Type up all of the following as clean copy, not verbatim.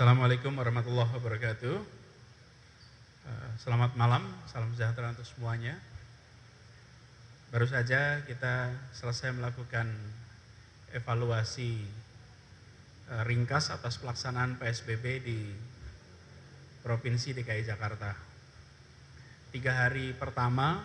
Assalamualaikum warahmatullahi wabarakatuh. Selamat malam, salam sejahtera untuk semuanya. Baru saja kita selesai melakukan evaluasi ringkas atas pelaksanaan PSBB di Provinsi DKI Jakarta. 3 hari pertama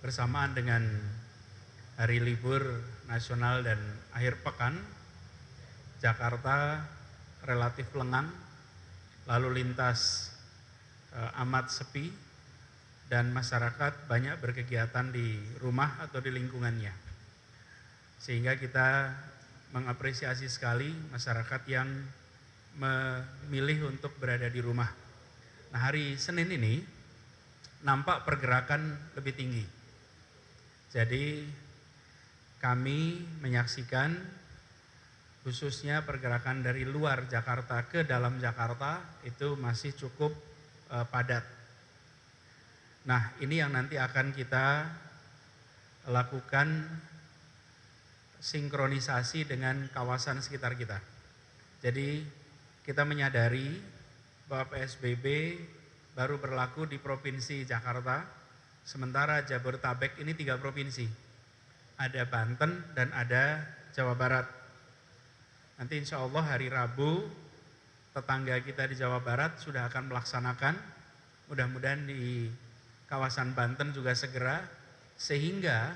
bersamaan dengan hari libur nasional dan akhir pekan, Jakarta relatif lengang, lalu lintas amat sepi, dan masyarakat banyak berkegiatan di rumah atau di lingkungannya. Sehingga kita mengapresiasi sekali masyarakat yang memilih untuk berada di rumah. Nah, hari Senin ini nampak pergerakan lebih tinggi. Jadi kami menyaksikan khususnya pergerakan dari luar Jakarta ke dalam Jakarta itu masih cukup padat. Nah, ini yang nanti akan kita lakukan sinkronisasi dengan kawasan sekitar kita. Jadi kita menyadari bahwa PSBB baru berlaku di Provinsi Jakarta, sementara Jabodetabek ini 3 provinsi. Ada Banten dan ada Jawa Barat. Nanti insya Allah hari Rabu tetangga kita di Jawa Barat sudah akan melaksanakan, mudah-mudahan di kawasan Banten juga segera, sehingga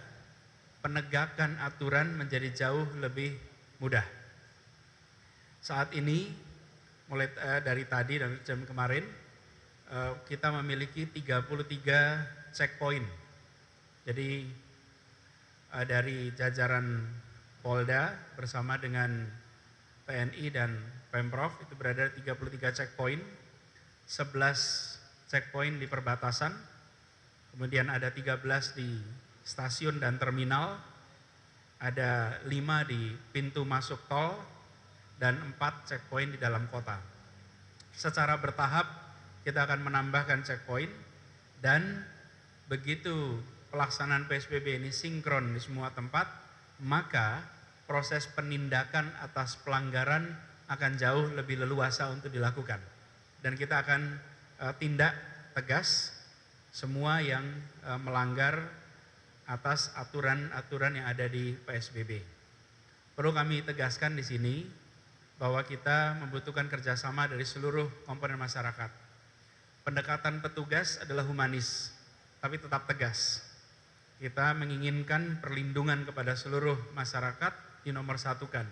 penegakan aturan menjadi jauh lebih mudah. Saat ini, mulai dari tadi dan jam kemarin, kita memiliki 33 checkpoint. Jadi dari jajaran Polda bersama dengan TNI dan Pemprov itu berada di 33 checkpoint, 11 checkpoint di perbatasan, kemudian ada 13 di stasiun dan terminal, ada 5 di pintu masuk tol, dan 4 checkpoint di dalam kota. Secara bertahap kita akan menambahkan checkpoint, dan begitu pelaksanaan PSBB ini sinkron di semua tempat, maka proses penindakan atas pelanggaran akan jauh lebih leluasa untuk dilakukan. Dan kita akan tindak tegas semua yang melanggar atas aturan-aturan yang ada di PSBB. Perlu kami tegaskan di sini bahwa kita membutuhkan kerjasama dari seluruh komponen masyarakat. Pendekatan petugas adalah humanis, tapi tetap tegas. Kita menginginkan perlindungan kepada seluruh masyarakat dinomorsatukan,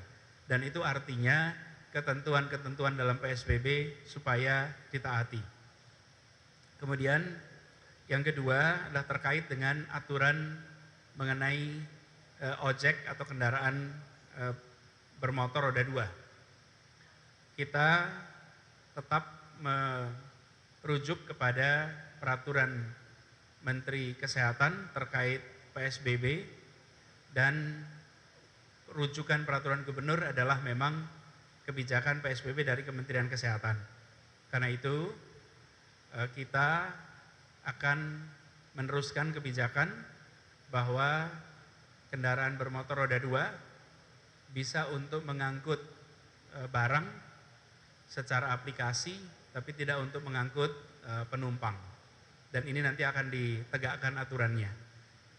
dan itu artinya ketentuan-ketentuan dalam PSBB supaya ditaati. Kemudian yang kedua adalah terkait dengan aturan mengenai ojek atau kendaraan bermotor roda 2. Kita tetap merujuk kepada peraturan Menteri Kesehatan terkait PSBB, dan rujukan peraturan gubernur adalah memang kebijakan PSBB dari Kementerian Kesehatan. Karena itu kita akan meneruskan kebijakan bahwa kendaraan bermotor roda 2 bisa untuk mengangkut barang secara aplikasi, tapi tidak untuk mengangkut penumpang. Dan ini nanti akan ditegakkan aturannya.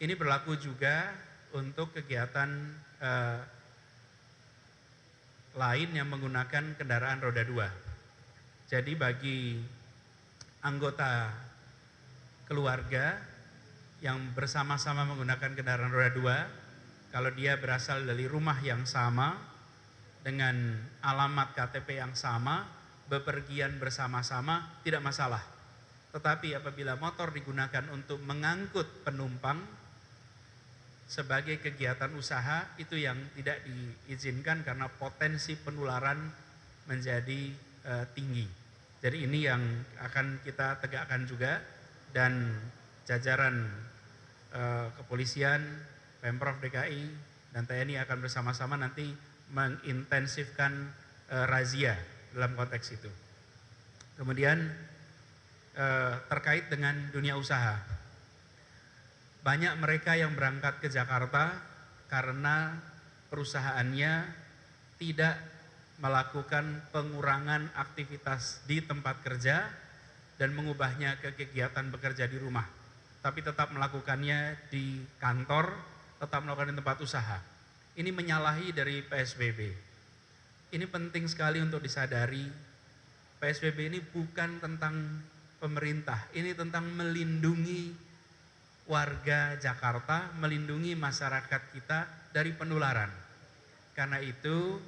Ini berlaku juga untuk kegiatan lain yang menggunakan kendaraan roda 2. Jadi bagi anggota keluarga yang bersama-sama menggunakan kendaraan roda 2, kalau dia berasal dari rumah yang sama, dengan alamat KTP yang sama, bepergian bersama-sama, tidak masalah. Tetapi apabila motor digunakan untuk mengangkut penumpang sebagai kegiatan usaha, itu yang tidak diizinkan karena potensi penularan menjadi tinggi. Jadi ini yang akan kita tegakkan juga, dan jajaran kepolisian, Pemprov DKI, dan TNI akan bersama-sama nanti mengintensifkan razia dalam konteks itu. Kemudian terkait dengan dunia usaha. Banyak mereka yang berangkat ke Jakarta karena perusahaannya tidak melakukan pengurangan aktivitas di tempat kerja dan mengubahnya ke kegiatan bekerja di rumah, tapi tetap melakukannya di kantor, tetap melakukan di tempat usaha. Ini menyalahi dari PSBB. Ini penting sekali untuk disadari, PSBB ini bukan tentang pemerintah, ini tentang melindungi warga Jakarta, melindungi masyarakat kita dari penularan. Karena itu,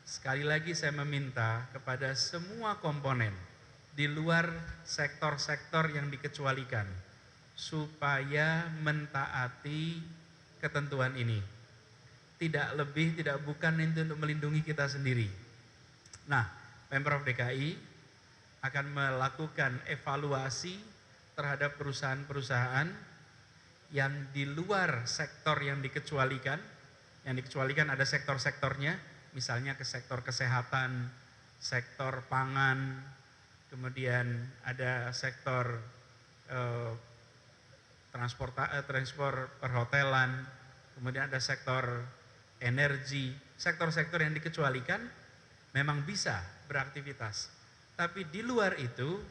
sekali lagi saya meminta kepada semua komponen di luar sektor-sektor yang dikecualikan, supaya mentaati ketentuan ini. Tidak lebih, tidak bukan itu untuk melindungi kita sendiri. Nah, Pemprov DKI akan melakukan evaluasi terhadap perusahaan-perusahaan yang di luar sektor yang dikecualikan. Yang dikecualikan ada sektor-sektornya, misalnya ke sektor kesehatan, sektor pangan, kemudian ada sektor transport perhotelan, kemudian ada sektor energi. Sektor-sektor yang dikecualikan memang bisa beraktivitas, tapi di luar itu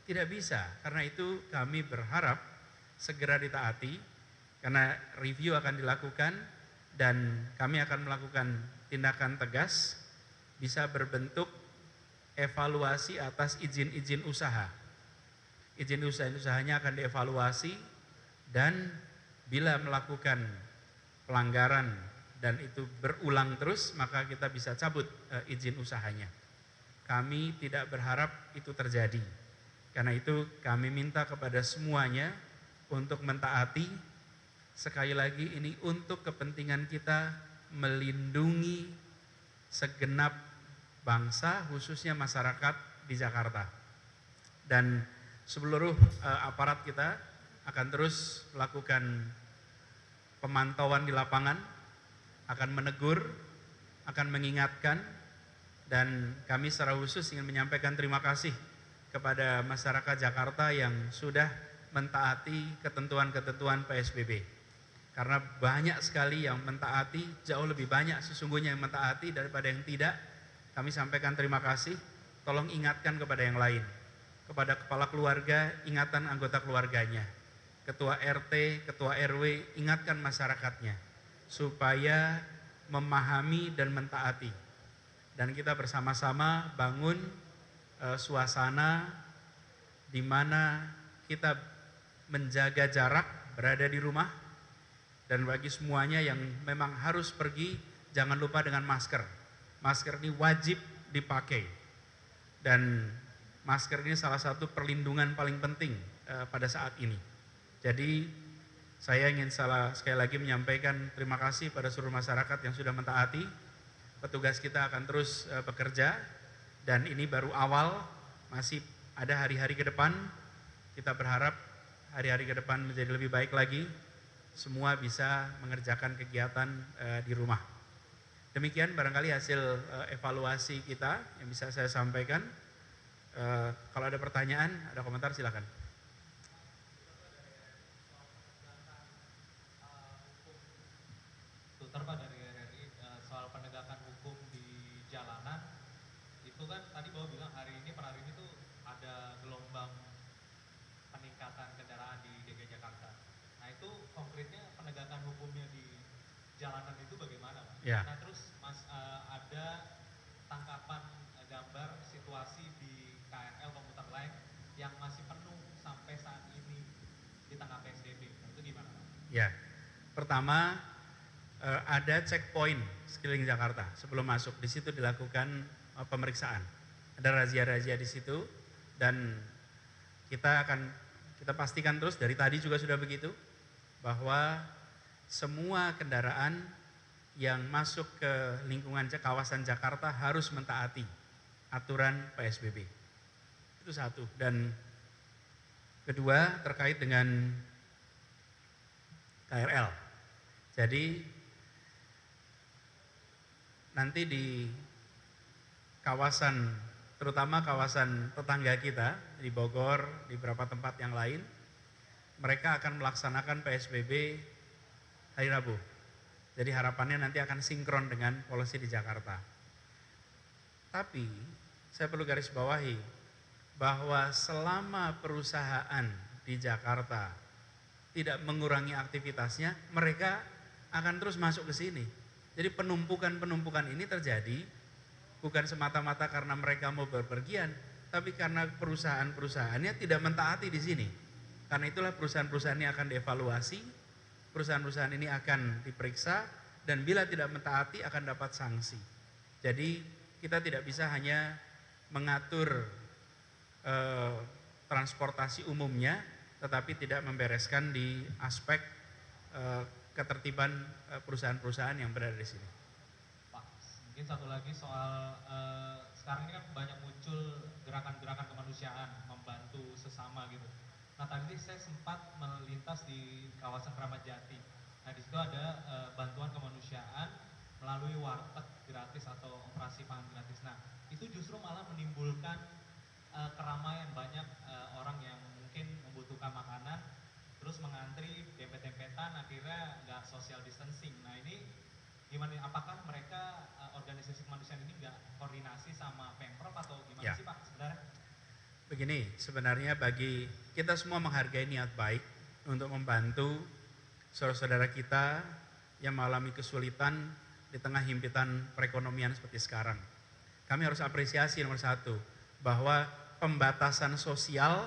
tidak bisa. Karena itu kami berharap segera ditaati, karena review akan dilakukan dan kami akan melakukan tindakan tegas, bisa berbentuk evaluasi atas izin-izin usaha. Izin usahanya akan dievaluasi, dan bila melakukan pelanggaran dan itu berulang terus, maka kita bisa cabut izin usahanya. Kami tidak berharap itu terjadi. Karena itu kami minta kepada semuanya untuk mentaati. Sekali lagi, ini untuk kepentingan kita melindungi segenap bangsa, khususnya masyarakat di Jakarta. Dan seluruh aparat kita akan terus melakukan pemantauan di lapangan, akan menegur, akan mengingatkan, dan kami secara khusus ingin menyampaikan terima kasih kepada masyarakat Jakarta yang sudah mentaati ketentuan-ketentuan PSBB. Karena banyak sekali yang mentaati, jauh lebih banyak sesungguhnya yang mentaati daripada yang tidak. Kami sampaikan terima kasih, tolong ingatkan kepada yang lain. Kepada kepala keluarga, ingatan anggota keluarganya. Ketua RT, ketua RW, ingatkan masyarakatnya supaya memahami dan mentaati. Dan kita bersama-sama bangun suasana di mana kita menjaga jarak, berada di rumah. Dan bagi semuanya yang memang harus pergi, jangan lupa dengan masker. Masker ini wajib dipakai. Dan masker ini salah satu perlindungan paling penting pada saat ini. Jadi saya ingin sekali lagi menyampaikan terima kasih pada seluruh masyarakat yang sudah mentaati. Petugas kita akan terus bekerja, dan ini baru awal, masih ada hari-hari ke depan. Kita berharap hari-hari ke depan menjadi lebih baik lagi. Semua bisa mengerjakan kegiatan di rumah. Demikian barangkali hasil evaluasi kita yang bisa saya sampaikan. Kalau ada pertanyaan, ada komentar, silakan. Tutor Pak dari RRI, soal penegakan hukum di jalanan, itu kan tadi Bapak bilang hari ini per hari ini tuh ada gelombang peningkatan kendaraan di DKI Jakarta. Nah itu konkretnya penegakan hukumnya di jalanan itu bagaimana Pak? Ya. Nah terus Mas ada tangkapan gambar situasi di KRL komuter lain yang masih penuh sampai saat ini di tengah PSBB, nah, itu gimana Pak? Ya, pertama ada checkpoint sekeliling Jakarta sebelum masuk. Di situ dilakukan pemeriksaan. Ada razia-razia di situ, dan kita pastikan terus, dari tadi juga sudah begitu, bahwa semua kendaraan yang masuk ke lingkungan kawasan Jakarta harus mentaati aturan PSBB. Itu satu. Dan kedua, terkait dengan KRL. Jadi nanti di kawasan, terutama kawasan tetangga kita di Bogor, di beberapa tempat yang lain, mereka akan melaksanakan PSBB hari Rabu. Jadi harapannya nanti akan sinkron dengan polisi di Jakarta. Tapi saya perlu garis bawahi bahwa selama perusahaan di Jakarta tidak mengurangi aktivitasnya, mereka akan terus masuk ke sini. Jadi penumpukan-penumpukan ini terjadi bukan semata-mata karena mereka mau berpergian, tapi karena perusahaan-perusahaannya tidak mentaati di sini. Karena itulah perusahaan-perusahaan ini akan dievaluasi, perusahaan-perusahaan ini akan diperiksa, dan bila tidak mentaati akan dapat sanksi. Jadi kita tidak bisa hanya mengatur transportasi umumnya, tetapi tidak membereskan di aspek ketertiban perusahaan-perusahaan yang berada di sini. Pak, mungkin satu lagi soal sekarang ini kan banyak muncul gerakan-gerakan kemanusiaan membantu sesama gitu. Nah tadi saya sempat melintas di kawasan Kramat Jati. Nah di situ ada bantuan kemanusiaan melalui warteg gratis atau operasi pangan gratis. Nah itu justru malah menimbulkan keramaian, banyak orang yang mungkin membutuhkan makanan terus mengantri dempet-dempetan, akhirnya nggak social distancing. Nah ini gimana, apakah mereka organisasi kemanusiaan ini nggak koordinasi sama Pemprov atau gimana sih Pak sebenarnya? Begini, sebenarnya bagi kita semua menghargai niat baik untuk membantu saudara-saudara kita yang mengalami kesulitan di tengah himpitan perekonomian seperti sekarang. Kami harus apresiasi nomor satu, bahwa pembatasan sosial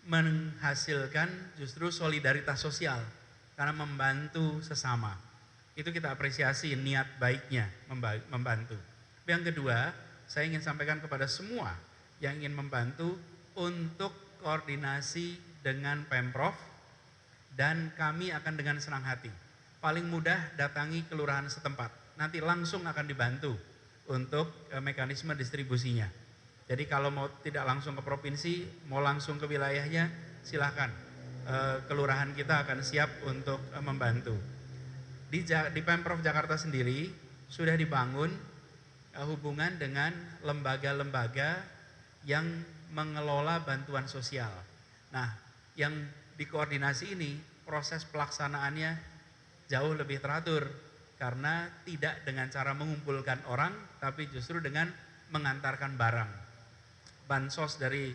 menghasilkan justru solidaritas sosial karena membantu sesama. Itu kita apresiasi niat baiknya membantu. Yang kedua, saya ingin sampaikan kepada semua yang ingin membantu untuk koordinasi dengan Pemprov, dan kami akan dengan senang hati. Paling mudah datangi kelurahan setempat, nanti langsung akan dibantu untuk mekanisme distribusinya. Jadi kalau mau tidak langsung ke provinsi, mau langsung ke wilayahnya, silahkan. Kelurahan kita akan siap untuk membantu. Di Pemprov Jakarta sendiri sudah dibangun hubungan dengan lembaga-lembaga yang mengelola bantuan sosial. Nah, yang dikoordinasi ini proses pelaksanaannya jauh lebih teratur karena tidak dengan cara mengumpulkan orang, tapi justru dengan mengantarkan barang. Bansos dari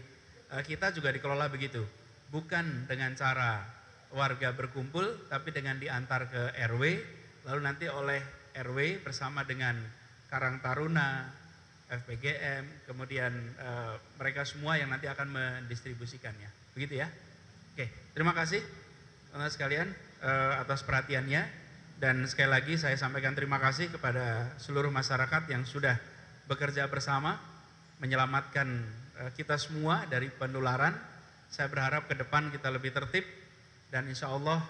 kita juga dikelola begitu, bukan dengan cara warga berkumpul, tapi dengan diantar ke RW, lalu nanti oleh RW bersama dengan Karang Taruna, FPGM, kemudian mereka semua yang nanti akan mendistribusikannya, begitu ya. Oke, terima kasih teman-teman sekalian atas perhatiannya, dan sekali lagi saya sampaikan terima kasih kepada seluruh masyarakat yang sudah bekerja bersama menyelamatkan kita semua dari penularan. Saya berharap ke depan kita lebih tertib dan insya Allah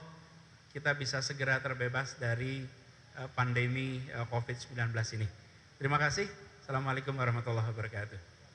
kita bisa segera terbebas dari pandemi COVID-19 ini. Terima kasih. Assalamualaikum warahmatullahi wabarakatuh.